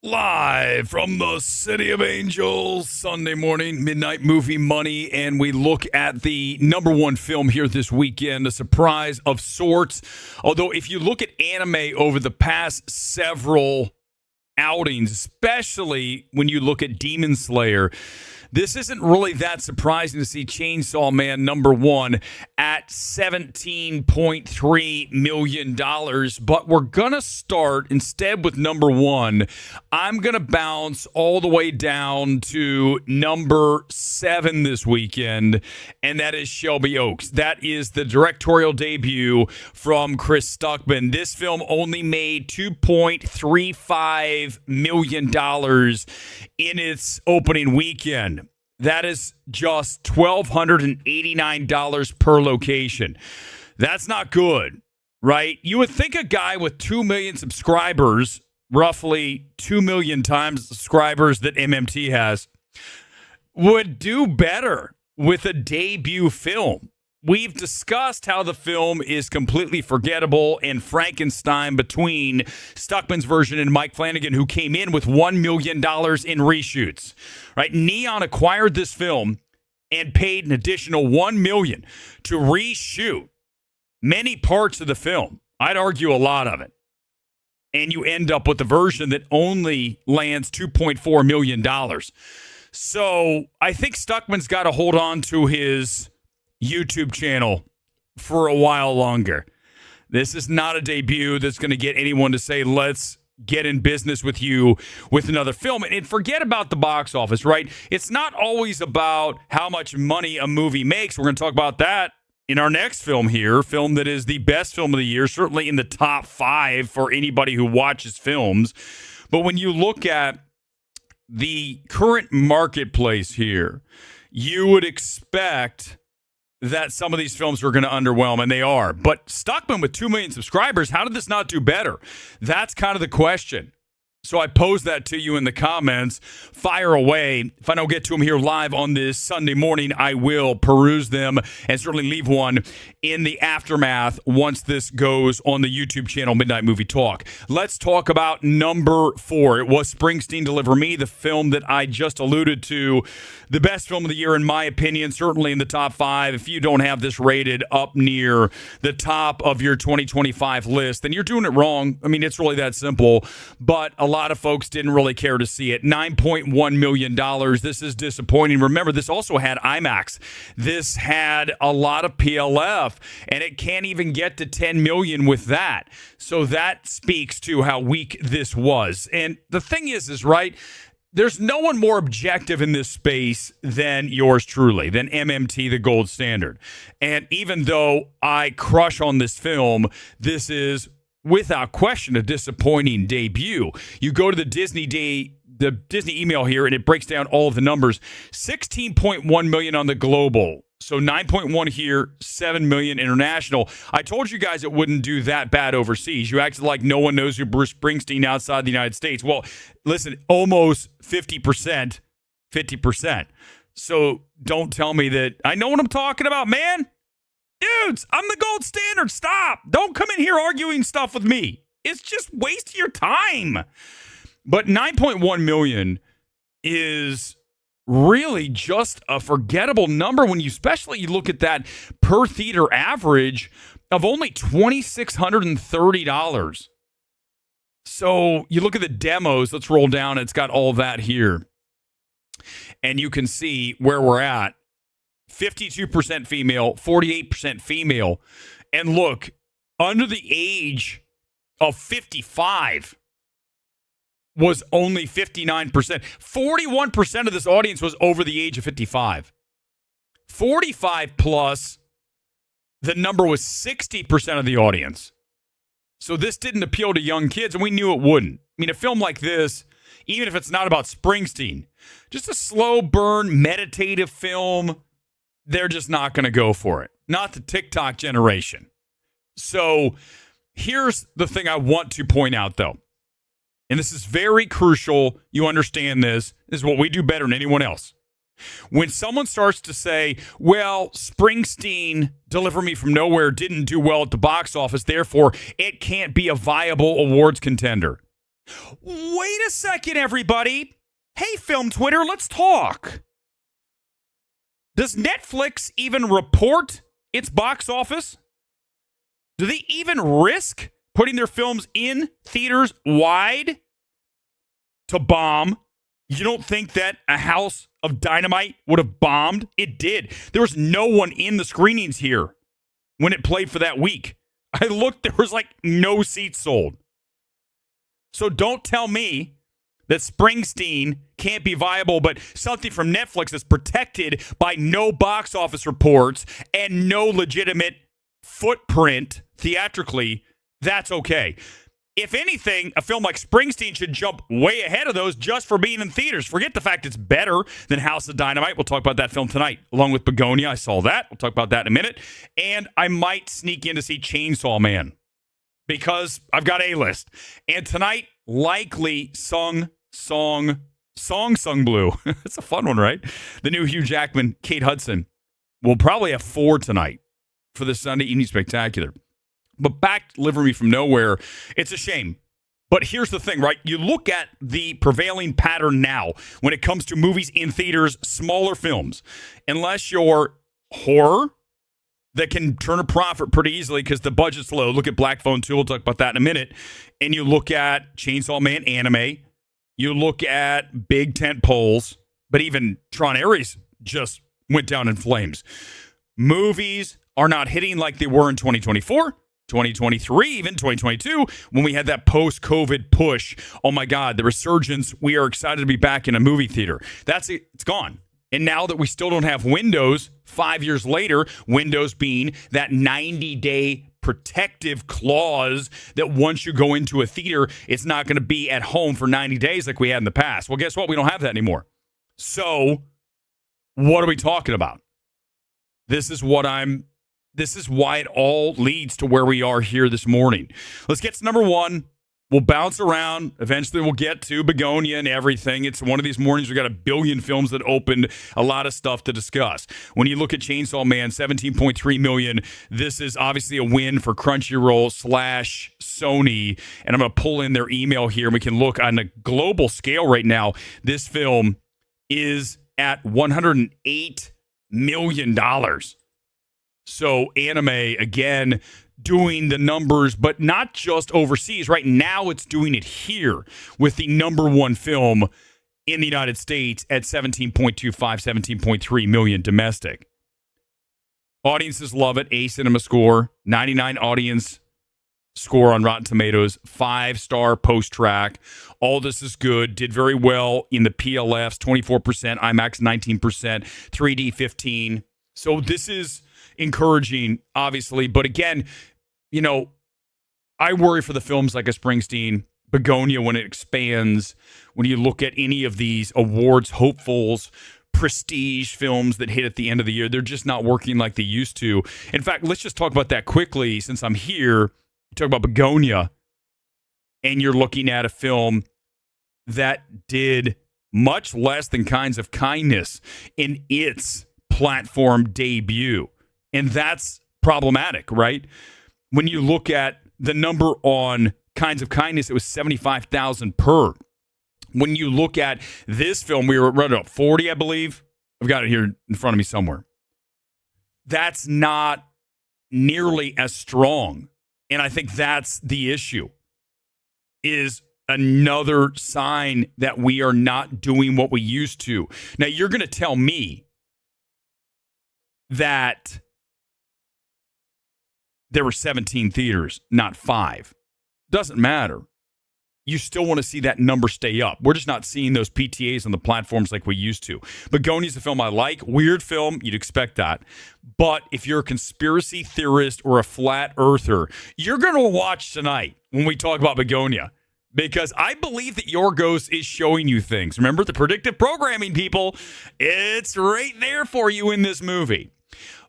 Live from the City of Angels, Sunday morning, midnight movie money, and we look at the number one film here this weekend, a surprise of sorts. Although, if you look at anime over the past several outings, especially when you look at Demon Slayer, this isn't really that surprising to see Chainsaw Man number one at $17.3 million. But we're going to start instead with number one. I'm going to bounce all the way down to number 7 this weekend, and that is Shelby OAKS. That is the directorial debut from Chris Stuckman. This film only made $2.35 million in its opening weekend. That is just $1,289 per location. That's not good, right? You would think a guy with 2 million subscribers, roughly 2 million times the subscribers that MMT has, would do better with a debut film. We've discussed how the film is completely forgettable and Frankenstein between Stuckman's version and Mike Flanagan, who came in with $1 million in reshoots. Right? Neon acquired this film and paid an additional $1 million to reshoot many parts of the film. I'd argue a lot of it. And you end up with a version that only lands $2.4 million. So I think Stuckman's got to hold on to his YouTube channel for a while longer. This is not a debut that's going to get anyone to say, let's get in business with you with another film. And forget about the box office, right? It's not always about how much money a movie makes. We're going to talk about that in our next film here, film that is the best film of the year, certainly in the top 5 for anybody who watches films. But when you look at the current marketplace here, you would expect that some of these films are going to underwhelm, and they are. But Stuckman with 2 million subscribers, how did this not do better? That's kind of the question. So I pose that to you in the comments. Fire away. If I don't get to them here live on this Sunday morning, I will peruse them and certainly leave one in the aftermath once this goes on the YouTube channel, Midnight Movie Talk. Let's talk about number 4. It was Springsteen, Deliver Me, the film that I just alluded to. The best film of the year, in my opinion, certainly in the top 5. If you don't have this rated up near the top of your 2025 list, then you're doing it wrong. I mean, it's really that simple. But a lot of folks didn't really care to see it. $9.1 million. This is disappointing. Remember, this also had IMAX. This had a lot of PLF, and it can't even get to 10 million with that. So that speaks to how weak this was. And the thing is right, there's no one more objective in this space than yours truly, than MMT, the gold standard. And even though I crush on this film, this is without question a disappointing debut. You go to the Disney email here, and it breaks down all of the numbers. 16.1 million on the global. So 9.1 here, 7 million international. I told you guys it wouldn't do that bad overseas. You acted like no one knows who Bruce Springsteen outside the United States. Well, listen, almost 50%. So don't tell me that I know what I'm talking about, man. Dudes, I'm the gold standard. Stop. Don't come in here arguing stuff with me. It's just wasting your time. But 9.1 million is really just a forgettable number when you especially look at that per theater average of only $2,630. So you look at the demos. Let's roll down. It's got all that here. And you can see where we're at. 52% female, 48% female. And look, under the age of 55 was only 59%. 41% of this audience was over the age of 55. 45 plus, the number was 60% of the audience. So this didn't appeal to young kids, and we knew it wouldn't. I mean, a film like this, even if it's not about Springsteen, just a slow burn, meditative film, they're just not going to go for it. Not the TikTok generation. So here's the thing I want to point out, though. And this is very crucial. You understand this. This is what we do better than anyone else. When someone starts to say, well, Springsteen, Deliver Me From Nowhere, didn't do well at the box office, therefore it can't be a viable awards contender. Wait a second, everybody. Hey, Film Twitter, let's talk. Does Netflix even report its box office? Do they even risk putting their films in theaters wide to bomb? You don't think that A House of Dynamite would have bombed? It did. There was no one in the screenings here when it played for that week. I looked, there was like no seats sold. So don't tell me that Springsteen can't be viable, but something from Netflix is protected by no box office reports and no legitimate footprint theatrically, that's okay. If anything, a film like Springsteen should jump way ahead of those just for being in theaters. Forget the fact it's better than House of Dynamite. We'll talk about that film tonight, along with Begonia. I saw that. We'll talk about that in a minute. And I might sneak in to see Chainsaw Man because I've got A-list. And tonight, likely Sung Blue. That's a fun one, right? The new Hugh Jackman, Kate Hudson. We'll probably have 4 tonight for the Sunday Evening Spectacular. But back to Deliver Me From Nowhere, it's a shame. But here's the thing, right? You look at the prevailing pattern now when it comes to movies in theaters, smaller films. Unless you're horror that can turn a profit pretty easily because the budget's low. Look at Black Phone 2. We'll talk about that in a minute. And you look at Chainsaw Man anime. You look at big tent poles. But even Tron Ares just went down in flames. Movies are not hitting like they were in 2024. 2023, even 2022, when we had that post-COVID push. Oh my God, the resurgence. We are excited to be back in a movie theater. That's it. It's gone. And now that we still don't have Windows, 5 years later, Windows being that 90-day protective clause that once you go into a theater, it's not going to be at home for 90 days like we had in the past. Well, guess what? We don't have that anymore. So what are we talking about? This is why it all leads to where we are here this morning. Let's get to number 1. We'll bounce around. Eventually, we'll get to Begonia and everything. It's one of these mornings. We've got a billion films that opened, a lot of stuff to discuss. When you look at Chainsaw Man, $17.3 million, this is obviously a win for Crunchyroll / Sony. And I'm going to pull in their email here, and we can look on a global scale right now. This film is at $108 million. So anime, again, doing the numbers, but not just overseas. Right now, it's doing it here with the number 1 film in the United States at 17.25, 17.3 million domestic. Audiences love it. A Cinema Score, 99 audience score on Rotten Tomatoes, 5-star post-track. All this is good. Did very well in the PLFs, 24%, IMAX 19%, 3D 15%. So this is encouraging, obviously. But again, you know, I worry for the films like a Springsteen, Begonia, when it expands, when you look at any of these awards hopefuls, prestige films that hit at the end of the year, they're just not working like they used to. In fact, let's just talk about that quickly since I'm here. Talk about Begonia, and you're looking at a film that did much less than Kinds of Kindness in its platform debut. And that's problematic, right? When you look at the number on Kinds of Kindness, it was 75,000 per. When you look at this film, we were running up 40, I believe. I've got it here in front of me somewhere. That's not nearly as strong. And I think that's the issue, is another sign that we are not doing what we used to. Now, you're going to tell me that there were 17 theaters, not 5. Doesn't matter. You still want to see that number stay up. We're just not seeing those PTAs on the platforms like we used to. Begonia's a film I like. Weird film. You'd expect that. But if you're a conspiracy theorist or a flat earther, you're going to watch tonight when we talk about Begonia. Because I believe that Yorgos is showing you things. Remember the predictive programming, people? It's right there for you in this movie.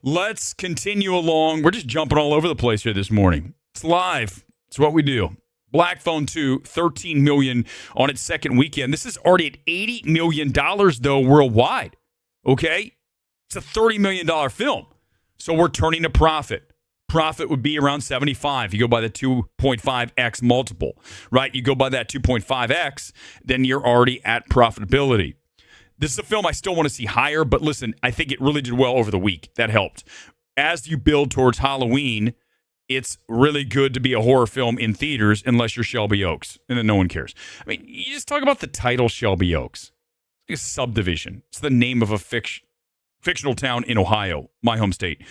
Let's continue along. We're just jumping all over the place here this morning. It's live. It's what we do. Black Phone 2, $13 million on its second weekend. This is already at $80 million, though, worldwide. Okay? It's a $30 million film. So we're turning a profit. profit would be around 75. You go by the 2.5x multiple, right? You go by that 2.5x, then you're already at profitability. This is a film I still want to see higher, but listen, I think it really did well over the week. That helped. As you build towards Halloween, it's really good to be a horror film in theaters unless you're Shelby OAKS, and then no one cares. I mean, you just talk about the title Shelby OAKS. It's a subdivision. It's the name of a fictional town in Ohio, my home state.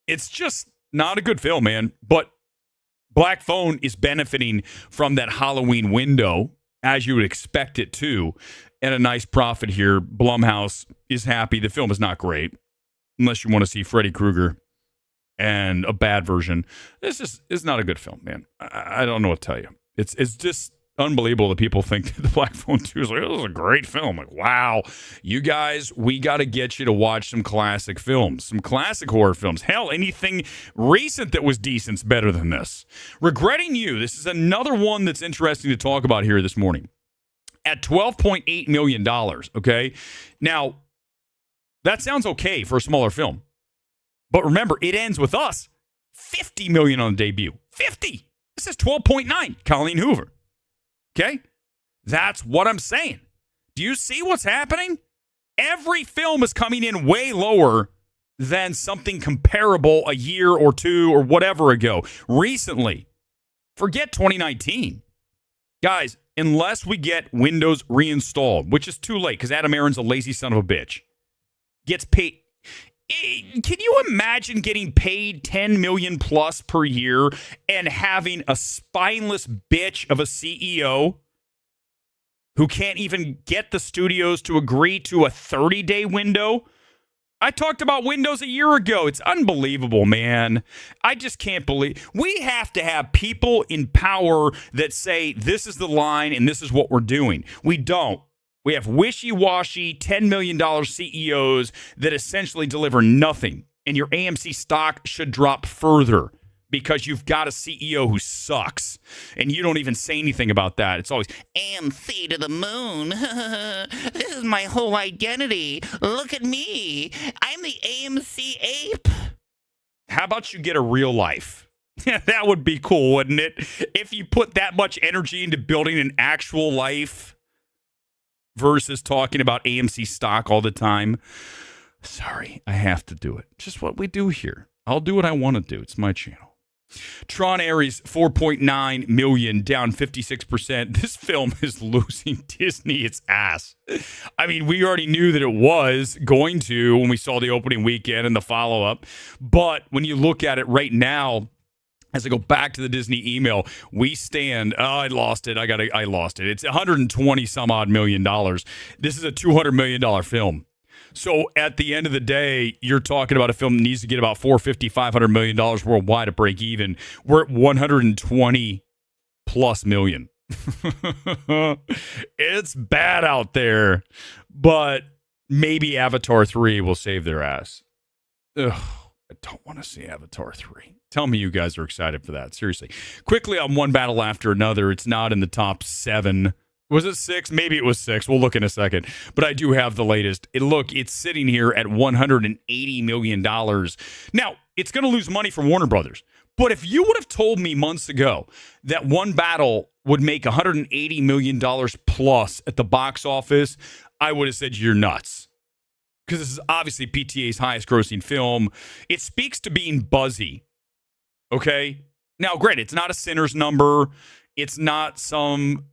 It's just not a good film, man. But Black Phone is benefiting from that Halloween window, as you would expect it to, and a nice profit here. Blumhouse is happy. The film is not great, unless you want to see Freddy Krueger and a bad version. This is not a good film, man. I don't know what to tell you. It's just unbelievable that people think the Black Phone 2 is like, oh, this is a great film. Like, wow, you guys, we got to get you to watch some classic films, some classic horror films. Hell, anything recent that was decent's better than this. Regretting You, this is another one that's interesting to talk about here this morning. At $12.8 million, okay? Now, that sounds okay for a smaller film. But remember, it ends with us. $50 million on the debut. 50. This is 12.9. Colleen Hoover. Okay? That's what I'm saying. Do you see what's happening? Every film is coming in way lower than something comparable a year or two or whatever ago. Recently. Forget 2019. Guys, unless we get Windows reinstalled, which is too late because Adam Aaron's a lazy son of a bitch, gets paid. Can you imagine getting paid $10 million plus per year and having a spineless bitch of a CEO who can't even get the studios to agree to a 30-day window? I talked about Windows a year ago. It's unbelievable, man. I just can't believe. We have to have people in power that say this is the line and this is what we're doing. We don't. We have wishy-washy $10 million CEOs that essentially deliver nothing. And your AMC stock should drop further because you've got a CEO who sucks. And you don't even say anything about that. It's always, AMC to the moon. This is my whole identity. Look at me. I'm the AMC ape. How about you get a real life? That would be cool, wouldn't it? If you put that much energy into building an actual life versus talking about AMC stock all the time. Sorry, I have to do it. Just what we do here. I'll do what I want to do. It's my channel. Tron Ares, 4.9 million, down 56%. This film is losing Disney its ass. I mean, we already knew that it was going to when we saw the opening weekend and the follow-up. But when you look at it right now, as I go back to the Disney email, we stand. Oh, I lost it. I lost it. It's 120 some odd million dollars. This is a $200 million film. So at the end of the day, you're talking about a film that needs to get about $450-500 million worldwide to break even. We're at 120 plus million. It's bad out there, but maybe Avatar 3 will save their ass. Ugh, I don't want to see Avatar 3. Tell me you guys are excited for that. Seriously. Quickly on one battle after another. It's not in the top 7. Was it 6? Maybe it was 6. We'll look in a second. But I do have the latest. It's sitting here at $180 million. Now, it's going to lose money for Warner Brothers. But if you would have told me months ago that one battle would make $180 million plus at the box office, I would have said you're nuts. Because this is obviously PTA's highest grossing film. It speaks to being buzzy. Okay? Now, granted, it's not a Sinners number. It's not some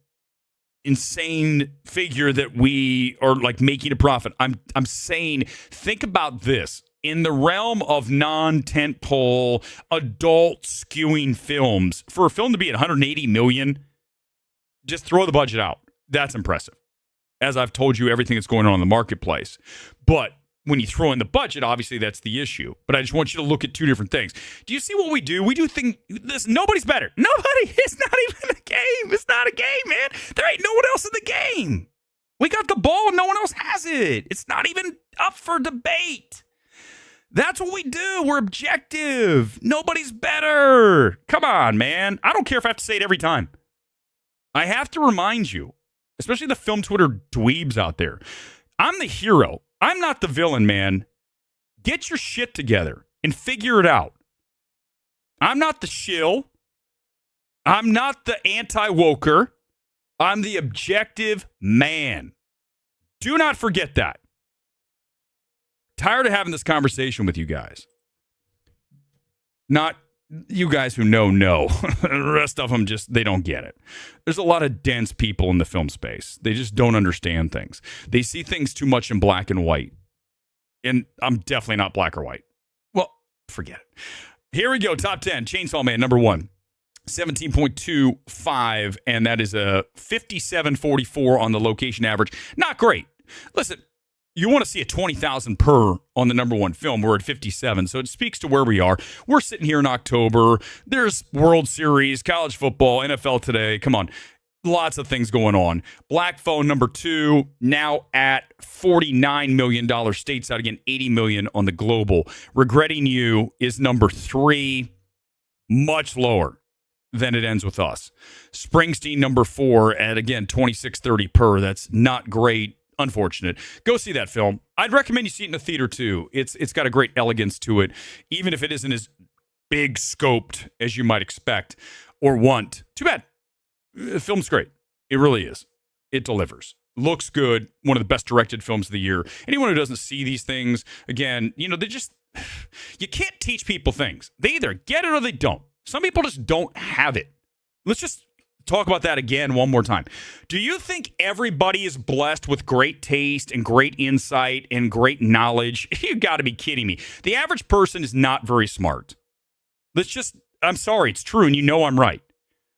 insane figure that we are like making a profit. I'm saying, think about this. In the realm of non-tentpole, adult skewing films, for a film to be at 180 million, just throw the budget out. That's impressive. As I've told you, everything that's going on in the marketplace. But when you throw in the budget, obviously that's the issue. But I just want you to look at two different things. Do you see what we do? We do things. Nobody's better. Nobody. It's not even a game. It's not a game, man. There ain't no one else in the game. We got the ball. No one else has it. It's not even up for debate. That's what we do. We're objective. Nobody's better. Come on, man. I don't care if I have to say it every time. I have to remind you, especially the film Twitter dweebs out there, I'm the hero. I'm not the villain, man. Get your shit together and figure it out. I'm not the shill. I'm not the anti-woker. I'm the objective man. Do not forget that. Tired of having this conversation with you guys. Not you guys who know. The rest of them they don't get it. There's a lot of dense people in the film space. They just don't understand things. They see things too much in black and white. And I'm definitely not black or white. Well, forget it. Here we go. Top 10. Chainsaw Man, number 1. 17.25, and that is a 57.44 on the location average. Not great. Listen, you want to see a 20,000 per on the number 1 film. We're at 57, so it speaks to where we are. We're sitting here in October. There's World Series, college football, NFL today. Come on. Lots of things going on. Black Phone, number 2, now at $49 million stateside. Again, $80 million on the global. Regretting You is number 3, much lower than it ends with us. Springsteen, number 4, at, again, $26.30 per. That's not great. Unfortunate. Go see that film. I'd recommend you see it in the theater, too. It's got a great elegance to it, even if it isn't as big scoped as you might expect or want. Too bad. The film's great. It really is. It delivers. Looks good. One of the best directed films of the year. Anyone who doesn't see these things, again, you can't teach people things. They either get it or they don't. Some people just don't have it. Let's just talk about that again one more time. Do you think everybody is blessed with great taste and great insight and great knowledge? You got to be kidding me. The average person is not very smart. I'm sorry, it's true, and you know I'm right.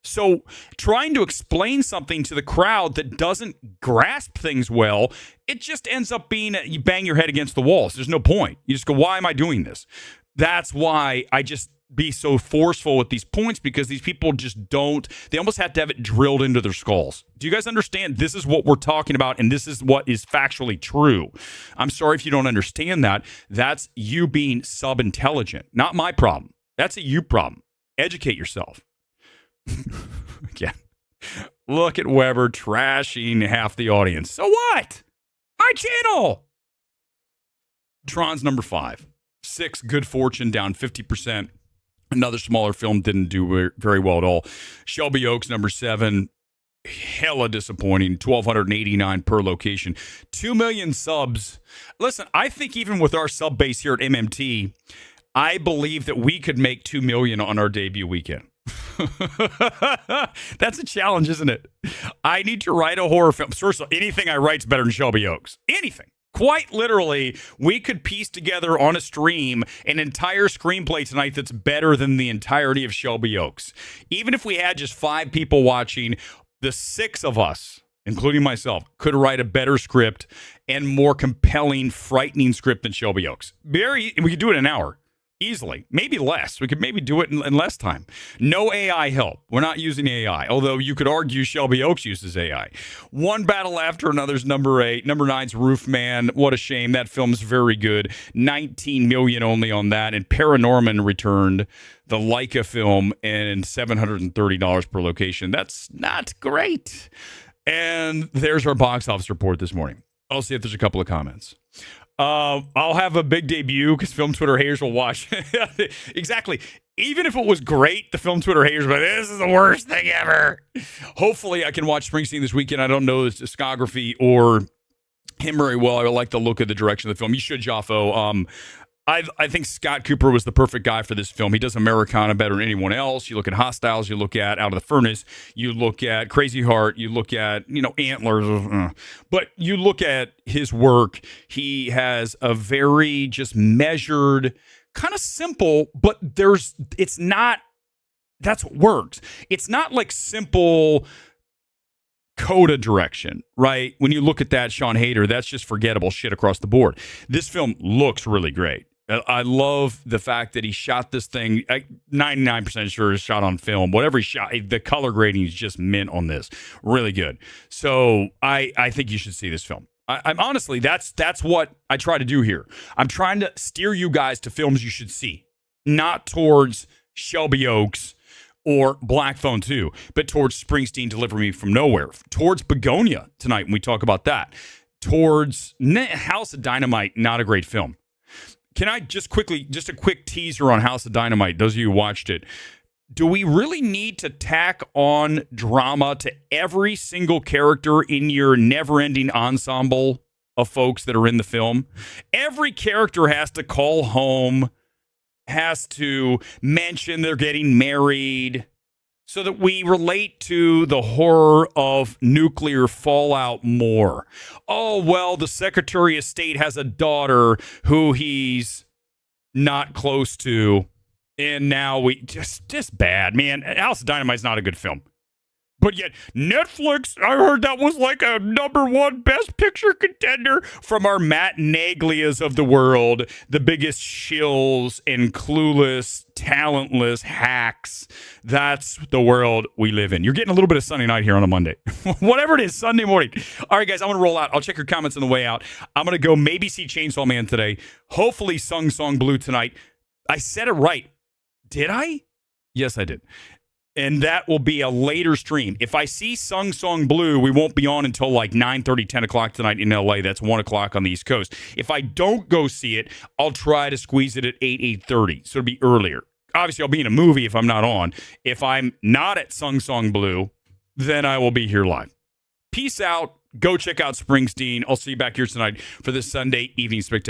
So trying to explain something to the crowd that doesn't grasp things well, it just ends up being you bang your head against the walls. There's no point. You just go, why am I doing this? That's why I just be so forceful with these points, because these people just don't. They almost have to have it drilled into their skulls. Do you guys understand? This is what we're talking about, and this is what is factually true. I'm sorry if you don't understand that. That's you being sub-intelligent. Not my problem. That's a you problem. Educate yourself. Again, look at Weber trashing half the audience. So what? My channel. Tron's number 5. 6, Good Fortune, down 50%. Another smaller film, didn't do very well at all. Shelby Oaks, number 7, hella disappointing. 1,289 per location. 2 million subs. Listen, I think even with our sub base here at MMT, I believe that we could make 2 million on our debut weekend. That's a challenge, isn't it? I need to write a horror film. First of all, anything I write's better than Shelby Oaks. Anything. Quite literally, we could piece together on a stream an entire screenplay tonight that's better than the entirety of Shelby Oaks. Even if we had just 5 people watching, the 6 of us, including myself, could write a better script and more compelling, frightening script than Shelby Oaks. We could do it in an hour. Easily. Maybe less. We could maybe do it in less time. No AI help. We're not using AI, although you could argue Shelby Oaks uses AI. One battle after another's number 8. Number 9's Roof Man. What a shame. That film's very good. 19 million only on that. And Paranorman returned, the Leica film, and $730 per location. That's not great. And there's our box office report this morning. I'll see if there's a couple of comments. I'll have a big debut because Film Twitter haters will watch. Exactly. Even if it was great, the Film Twitter haters will be like, this is the worst thing ever. Hopefully, I can watch Springsteen this weekend. I don't know his discography or him very well. I like the look of the direction of the film. You should, Jaffo. I think Scott Cooper was the perfect guy for this film. He does Americana better than anyone else. You look at Hostiles, you look at Out of the Furnace, you look at Crazy Heart, you look at, Antlers. But you look at his work, he has a very just measured, kind of simple, but it's not, that's what works. It's not like simple coda direction, right? When you look at that, Sean Hayter, that's just forgettable shit across the board. This film looks really great. I love the fact that he shot this thing, 99% sure is shot on film. Whatever he shot, the color grading is just mint on this. Really good. So I think you should see this film. I'm honestly, that's what I try to do here. I'm trying to steer you guys to films you should see, not towards Shelby Oaks or Black Phone 2, but towards Springsteen, Deliver Me From Nowhere, towards Begonia tonight when we talk about that, towards House of Dynamite, not a great film. can I just a quick teaser on House of Dynamite, those of you who watched it. Do we really need to tack on drama to every single character in your never-ending ensemble of folks that are in the film? Every character has to call home, has to mention they're getting married, so that we relate to the horror of nuclear fallout more. Oh, well, the Secretary of State has a daughter who he's not close to. And now we just bad, man. House of Dynamite's not a good film. But yet, Netflix, I heard that was like a #1 Best Picture contender from our Matt Naglias of the world, the biggest shills and clueless, talentless hacks. That's the world we live in. You're getting a little bit of Sunday night here on a Monday. Whatever it is, Sunday morning. All right, guys, I'm going to roll out. I'll check your comments on the way out. I'm going to go maybe see Chainsaw Man today. Hopefully, Sung Song Blue tonight. I said it right. Did I? Yes, I did. And that will be a later stream. If I see Sung Song Blue, we won't be on until like 9:30, 10 o'clock tonight in LA. That's 1 o'clock on the East Coast. If I don't go see it, I'll try to squeeze it at 8:30. So it'll be earlier. Obviously, I'll be in a movie if I'm not on. If I'm not at Sung Song Blue, then I will be here live. Peace out. Go check out Springsteen. I'll see you back here tonight for this Sunday evening spectacular.